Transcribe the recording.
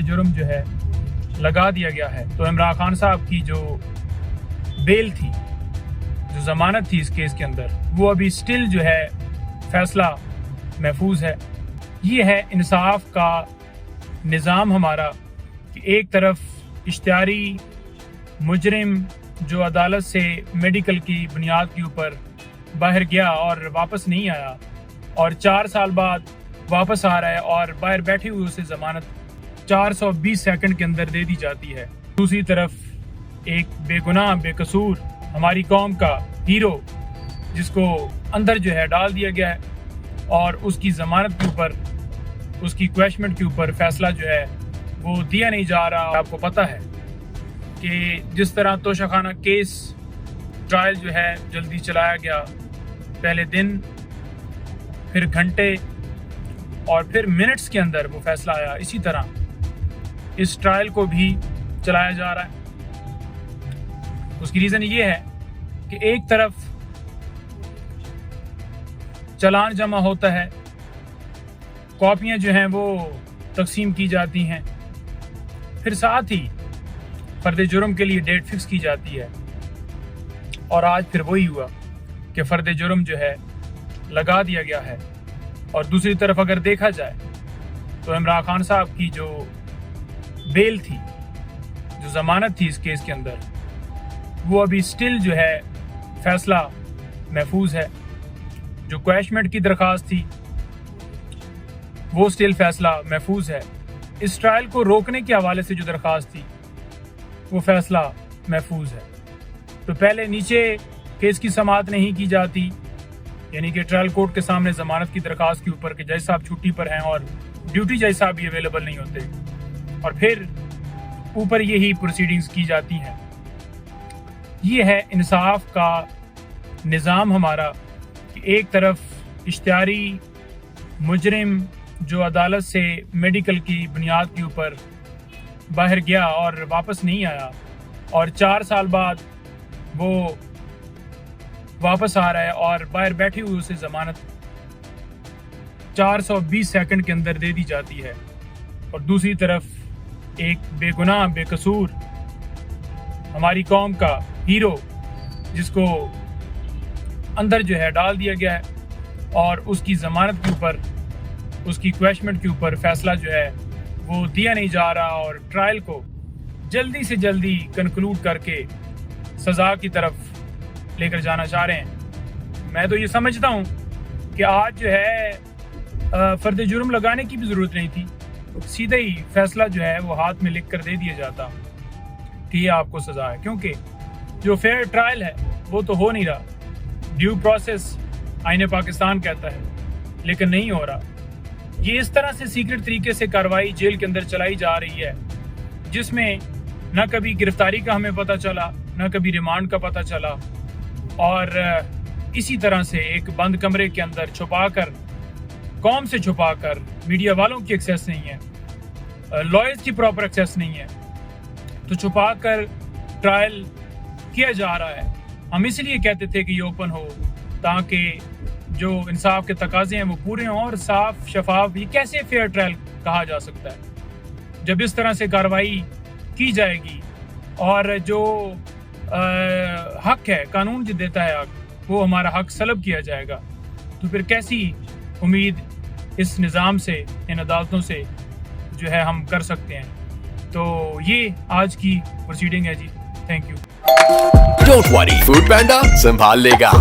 जुर्म जो है लगा दिया गया है। तो इमरान खान साहब की जो बेल थी, जो ज़मानत थी इस केस के अंदर, वो अभी स्टिल जो है फैसला महफूज है। ये है इंसाफ का निज़ाम हमारा कि एक तरफ इश्तिहारी मुजरिम जो अदालत से मेडिकल की बुनियाद के ऊपर बाहर गया और वापस नहीं आया और 4 साल बाद वापस आ रहा है और बाहर बैठी हुई उसे ज़मानत 420 सेकंड के अंदर दे दी जाती है। दूसरी तरफ एक बेगुनाह बेकसूर हमारी कौम का हीरो जिसको अंदर जो है डाल दिया गया है और उसकी ज़मानत के ऊपर, उसकी क्वैशमेंट के ऊपर फैसला जो है वो दिया नहीं जा रहा। आपको पता है कि जिस तरह तोशाखाना केस ट्रायल जो है जल्दी चलाया गया, पहले दिन, फिर घंटे और फिर मिनट्स के अंदर वो फैसला आया, इसी तरह इस ट्रायल को भी चलाया जा रहा है। उसकी रीज़न ये है कि एक तरफ चालान जमा होता है, कॉपियां जो हैं वो तकसीम की जाती हैं, फिर साथ ही फर्द जुर्म के लिए डेट फिक्स की जाती है और आज फिर वही हुआ कि फर्द जुर्म जो है लगा दिया गया है। और दूसरी तरफ अगर देखा जाए तो इमरान खान साहब की जो बेल थी, जो ज़मानत थी इस केस के अंदर, वो अभी स्टिल जो है फैसला महफूज है। जो क्वैशमेंट की दरख्वास्त थी वो स्टिल फैसला महफूज है। इस ट्रायल को रोकने के हवाले से जो दरख्वास्त थी वो फैसला महफूज है। तो पहले नीचे केस की समाअत नहीं की जाती, यानी कि ट्रायल कोर्ट के सामने ज़मानत की दरख्वास्त के ऊपर कि जज साहब छुट्टी पर हैं और ड्यूटी जज साहब भी अवेलेबल नहीं होते, और फिर ऊपर यही प्रोसीडिंग्स की जाती हैं। ये है इंसाफ का निज़ाम हमारा कि एक तरफ इश्तिहारी मुजरिम जो अदालत से मेडिकल की बुनियाद के ऊपर बाहर गया और वापस नहीं आया और 4 साल बाद वो वापस आ रहा है और बाहर बैठी हुई उसे ज़मानत 420 सेकंड के अंदर दे दी जाती है। और दूसरी तरफ एक बेगुनाह बेकसूर हमारी कौम का हीरो जिसको अंदर जो है डाल दिया गया है और उसकी ज़मानत के ऊपर, उसकी क्वैशमेंट के ऊपर फैसला जो है वो दिया नहीं जा रहा और ट्रायल को जल्दी से जल्दी कंक्लूड करके सज़ा की तरफ लेकर जाना चाह रहे हैं। मैं तो ये समझता हूँ कि आज जो है फर्द जुर्म लगाने की भी ज़रूरत नहीं थी, सीधे ही फैसला जो है वो हाथ में लिख कर दे दिया जाता कि ये आपको सज़ा है, क्योंकि जो फेयर ट्रायल है वो तो हो नहीं रहा। ड्यू प्रोसेस आईने पाकिस्तान कहता है, लेकिन नहीं हो रहा। ये इस तरह से सीक्रेट तरीके से कार्रवाई जेल के अंदर चलाई जा रही है जिसमें न कभी गिरफ्तारी का हमें पता चला, न कभी रिमांड का पता चला, और इसी तरह से एक बंद कमरे के अंदर छुपाकर, कौम से छुपाकर, मीडिया वालों की एक्सेस नहीं है, लॉयर्स की प्रॉपर एक्सेस नहीं है, तो छुपाकर ट्रायल किया जा रहा है। हम इसलिए कहते थे कि ये ओपन हो ताकि जो इंसाफ के तकाजे हैं वो पूरे हों और साफ शफाफ। ये कैसे फेयर ट्रायल कहा जा सकता है जब इस तरह से कार्रवाई की जाएगी और जो हक है, कानून जो देता है हक, वो हमारा हक सलब किया जाएगा, तो फिर कैसी उम्मीद इस निज़ाम से, इन अदालतों से जो है हम कर सकते हैं। तो ये आज की प्रोसीडिंग है जी। Thank you. Don't worry, Foodpanda संभाल लेगा।